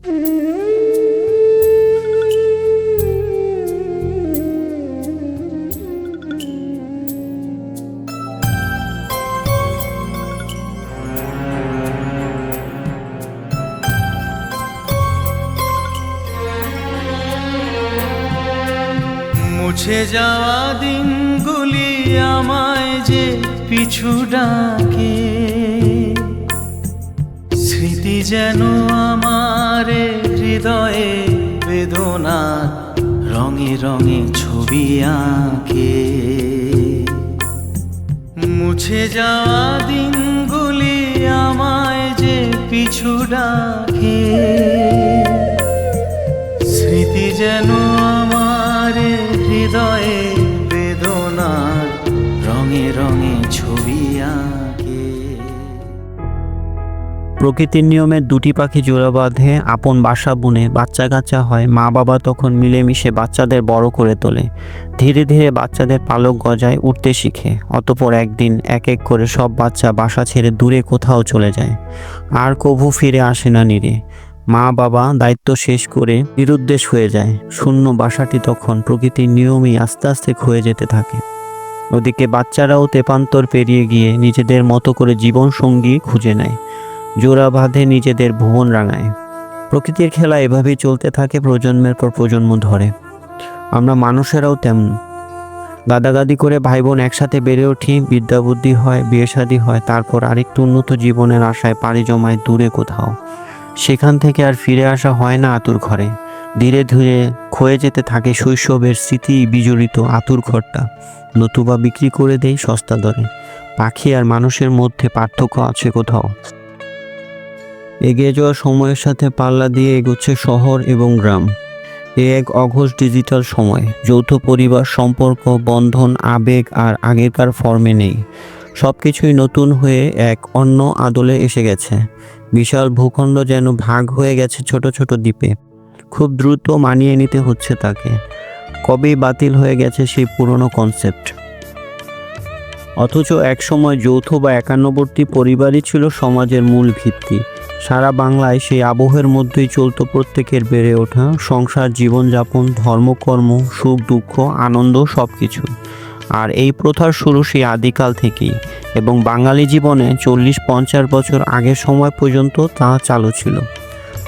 মুছে যাওয়া দিনগুলি আমায় যে পিছু ডাকে, স্মৃতি যেন আমার হৃদয়ে বেদনার রঙে রঙে ছবি আঁকে। মুছে যাওয়া দিনগুলি আমায় যে পিছু ডাকে, স্মৃতি যেন আমার হৃদয়ে বেদনার রঙে রঙে ছবি আঁকে। প্রকৃতির নিয়মে দুটি পাখি জোড়া বাঁধে, আপন বাসা বুনে বাচ্চা কাচ্চা হয়। মা বাবা তখন মিলেমিশে বাচ্চাদের বড় করে তোলে। ধীরে ধীরে বাচ্চাদের পালক গজায়, উঠতে শিখে। অতঃপর একদিন এক এক করে সব বাচ্চা বাসা ছেড়ে দূরে কোথাও চলে যায়, আর কভু ফিরে আসে না নিরে। মা বাবা দায়িত্ব শেষ করে নিরুদ্দেশ হয়ে যায়। শূন্য বাসাটি তখন প্রকৃতির নিয়মেই আস্তে আস্তে ক্ষয়ে যেতে থাকে। ওদিকে বাচ্চারাও তেপান্তর পেরিয়ে গিয়ে নিজেদের মতো করে জীবন সঙ্গী খুঁজে নেয়, জোড়া বাঁধে, নিজেদের ভুবন রাঙায়। প্রকৃতির খেলা এভাবেই চলতে থাকে প্রজন্মের পর প্রজন্ম ধরে। আমরা মানুষেরাও তেমন। দাদাগাদি করে ভাই বোন একসাথে বেড়ে উঠি, বিদ্যা বুদ্ধি হয়, বিয়ে শাদী হয়, তারপর আরেকটু উন্নত জীবনের আশায় পাড়ি জমায় দূরে কোথাও। সেখান থেকে আর ফিরে আসা হয় না আতুর ঘরে। ধীরে ধীরে ক্ষয়ে যেতে থাকে শৈশবের স্মৃতি বিজড়িত আতুর ঘরটা। নতুবা বিক্রি করে দেয় সস্তা দরে। পাখি আর মানুষের মধ্যে পার্থক্য আছে কোথাও। এগিয়ে যাওয়া সময়ের সাথে পাল্লা দিয়ে এগোচ্ছে শহর এবং গ্রাম। এক অঘোষ ডিজিটাল সময়। যৌথ পরিবার, সম্পর্ক, বন্ধন, আবেগ আর আগেরকার ফর্মে নেই। সব কিছুই নতুন হয়ে এক অন্য আদলে এসে গেছে। বিশাল ভূখণ্ড যেন ভাগ হয়ে গেছে ছোট ছোট দ্বীপে। খুব দ্রুত মানিয়ে নিতে হচ্ছে তাকে। কবেই বাতিল হয়ে গেছে সেই পুরনো কনসেপ্ট। অথচ একসময় যৌথ বা একান্নবর্তী পরিবারই ছিল সমাজের মূল ভিত্তি। সারা বাংলায় সেই আবহের মধ্যেই চলত প্রত্যেকের বেড়ে ওঠা সংসার, জীবনযাপন, ধর্মকর্ম, সুখ দুঃখ, আনন্দ, সব কিছু। আর এই প্রথার শুরু সেই আদিকাল থেকেই, এবং বাঙালি জীবনে 40-50 বছর আগের সময় পর্যন্ত তা চালু ছিল।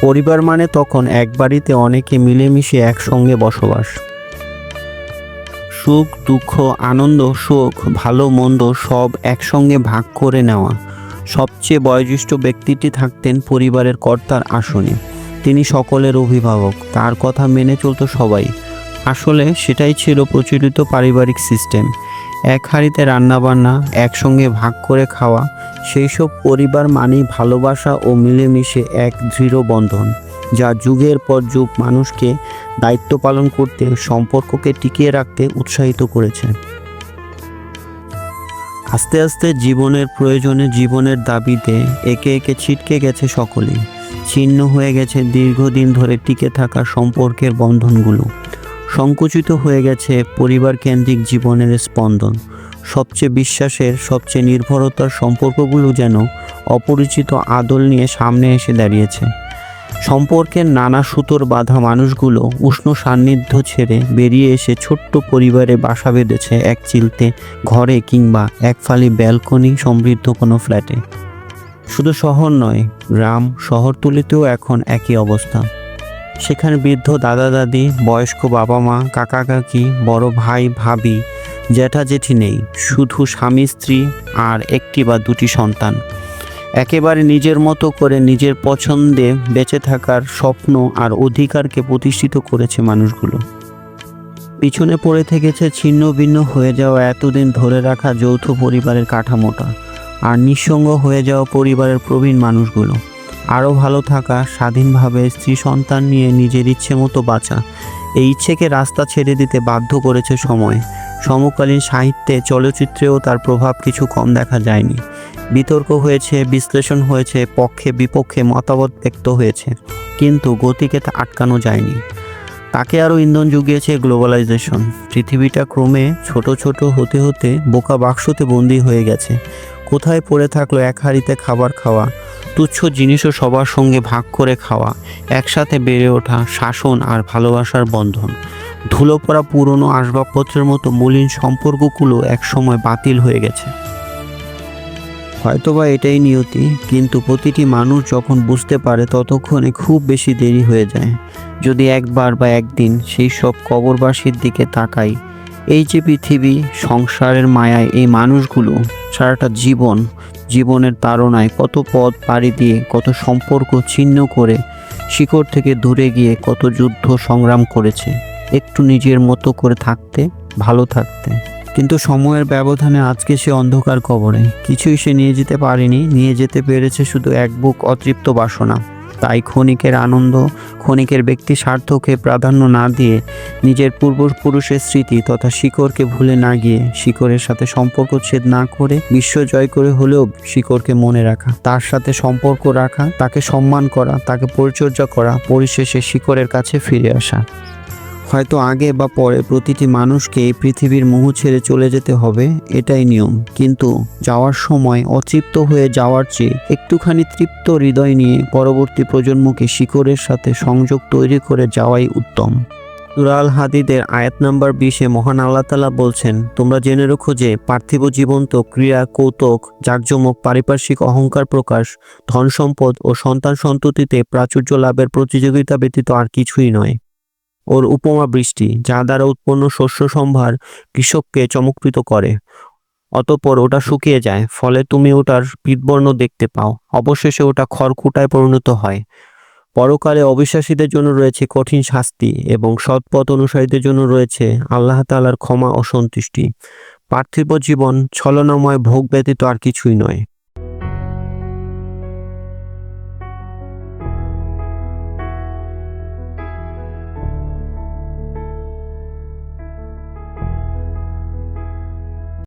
পরিবার মানে তখন এক বাড়িতে অনেকে মিলেমিশে একসঙ্গে বসবাস। সুখ দুঃখ, আনন্দ শোক, ভালো মন্দ সব একসঙ্গে ভাগ করে নেওয়া। সবচেয়ে বয়োজ্যেষ্ঠ ব্যক্তিটি থাকতেন পরিবারের কর্তার আসনে। তিনি সকলের অভিভাবক, তার কথা মেনে চলত সবাই। আসলে সেটাই ছিল প্রচলিত পারিবারিক সিস্টেম। এক হাঁড়িতে রান্নাবান্না, একসঙ্গে ভাগ করে খাওয়া। সেই সব পরিবার মানেই ভালোবাসা ও মিলেমিশে এক দৃঢ় বন্ধন, যা যুগের পর যুগ মানুষকে দায়িত্ব পালন করতে, সম্পর্ককে টিকিয়ে রাখতে উৎসাহিত করেছে। আস্তে আস্তে জীবনের প্রয়োজনে, জীবনের দাবিতে একে একে ছিটকে গেছে সকলেই। ছিন্ন হয়ে গেছে দীর্ঘদিন ধরে টিকে থাকা সম্পর্কের বন্ধনগুলো। সংকুচিত হয়ে গেছে পরিবার কেন্দ্রিক জীবনের স্পন্দন। সবচেয়ে বিশ্বাসের, সবচেয়ে নির্ভরতার সম্পর্কগুলো যেন অপরিচিত আদল নিয়ে সামনে এসে দাঁড়িয়েছে। সম্পর্কের নানা সুতোর বাঁধা মানুষগুলো উষ্ণ সান্নিধ্য ছেড়ে বেরিয়ে এসে ছোট্ট পরিবারে বাসা বেঁধেছে এক চিলতে ঘরে কিংবা এক ফালি ব্যালকনি সমৃদ্ধ কোনো ফ্ল্যাটে। শুধু শহর নয়, গ্রাম শহরতলিতেও এখন একই অবস্থা। সেখানে বৃদ্ধ দাদা দাদি, বয়স্ক বাবা মা, কাকা কাকি, বড় ভাই ভাবি, জ্যাঠা জেঠি নেই। শুধু স্বামী স্ত্রী আর একটি বা দুটি সন্তান। একেবারে নিজের মতো করে নিজের পছন্দে বেঁচে থাকার স্বপ্ন আর অধিকারকে প্রতিষ্ঠিত করেছে মানুষগুলো। পিছনে পড়ে থেকেছে ছিন্ন ভিন্ন হয়ে যাওয়া এতদিন ধরে রাখা যৌথ পরিবারের কাঠামোটা, আর নিঃসঙ্গ হয়ে যাওয়া পরিবারের প্রবীণ মানুষগুলো। আরও ভালো থাকা, স্বাধীনভাবে স্ত্রী সন্তান নিয়ে নিজের ইচ্ছে মতো বাঁচা, এই ইচ্ছেকে রাস্তা ছেড়ে দিতে বাধ্য করেছে সময়। সমকালীন সাহিত্যে, চলচ্চিত্রেও তার প্রভাব কিছু কম দেখা যায়নি। বিতর্ক হয়েছে, বিশ্লেষণ হয়েছে, পক্ষে বিপক্ষে মতামত ব্যক্ত হয়েছে, কিন্তু গতিকে তা আটকানো যায়নি। তাকে আরও ইন্ধন জুগিয়েছে গ্লোবালাইজেশন। পৃথিবীটা ক্রমে ছোট ছোট হতে হতে বোকা বাক্সতে বন্দী হয়ে গেছে। কোথায় পড়ে থাকলো এক হাঁড়িতে খাবার খাওয়া, তুচ্ছ জিনিসও সবার সঙ্গে ভাগ করে খাওয়া, একসাথে বেড়ে ওঠা, শাসন আর ভালোবাসার বন্ধন। ধুলো পড়া পুরনো আসবাবপত্রের মতো মলিন সম্পর্কগুলো একসময় বাতিল হয়ে গেছে। হয়তোবা এটাই নিয়তি, কিন্তু প্রতিটি মানুষ যখন বুঝতে পারে ততক্ষণে খুব বেশি দেরি হয়ে যায়। যদি একবার বা একদিন সেই সব কবরবাসীর দিকে তাকাই, এই যে পৃথিবী, সংসারের মায়ায় এই মানুষগুলো সারাটা জীবনের তাড়নায় কত পথ পাড়ি দিয়ে, কত সম্পর্ক ছিন্ন করে, শিকড় থেকে দূরে গিয়ে কত যুদ্ধ সংগ্রাম করেছে একটু নিজের মতো করে থাকতে, ভালো থাকতে। কিন্তু সময়ের ব্যবধানে আজকে সে অন্ধকার কবরে। কিছুই সে নিয়ে যেতে পারেনি, নিয়ে যেতে পেরেছে শুধু এক বুক অতৃপ্ত বাসনা। তাই ক্ষণিকের আনন্দ, ক্ষণিকের ব্যক্তি স্বার্থকে প্রাধান্য না দিয়ে, নিজের পূর্বপুরুষের স্মৃতি তথা শিকড়কে ভুলে না গিয়ে, শিকড়ের সাথে সম্পর্ক ছেদ না করে, বিশ্ব জয় করে হলেও শিকড়কে মনে রাখা, তার সাথে সম্পর্ক রাখা, তাকে সম্মান করা, তাকে পরিচর্যা করা, পরিশেষে শিকড়ের কাছে ফিরে আসা। হয়তো আগে বা পরে প্রতিটি মানুষকে এই পৃথিবীর মোহ ছেড়ে চলে যেতে হবে, এটাই নিয়ম। কিন্তু যাওয়ার সময় অতৃপ্ত হয়ে যাওয়ার চেয়ে একটুখানি তৃপ্ত হৃদয় নিয়ে পরবর্তী প্রজন্মকে শিকড়ের সাথে সংযোগ তৈরি করে যাওয়াই উত্তম। সূরা আল হাদীদের আয়াত নাম্বার 20-এ মহান আল্লাহ তাআলা বলছেন, তোমরা জেনে রেখো যে পার্থিব জীবন তো ক্রীড়া, কৌতুক, জাঁকজমক, পারিপার্শ্বিক অহংকার প্রকাশ, ধন সম্পদ ও সন্তান সন্ততিতে প্রাচুর্য লাভের প্রতিযোগিতা ব্যতীত আর কিছুই নয়। ওর উপমা বৃষ্টি, যা দ্বারা উৎপন্ন শস্য সম্ভার কৃষককে চমৎকৃত করে, অতঃপর ওটা শুকিয়ে যায়, ফলে তুমি ওটার পীতবর্ণ দেখতে পাও, অবশেষে ওটা খড়কুটায় পরিণত হয়। পরকালে অবিশ্বাসীদের জন্য রয়েছে কঠিন শাস্তি এবং সৎপথ অনুসারীদের জন্য রয়েছে আল্লাহ তাআলার ক্ষমা ও সন্তুষ্টি। পার্থিব জীবন ছলনাময় ভোগ ব্যতীত আর কিছুই নয়।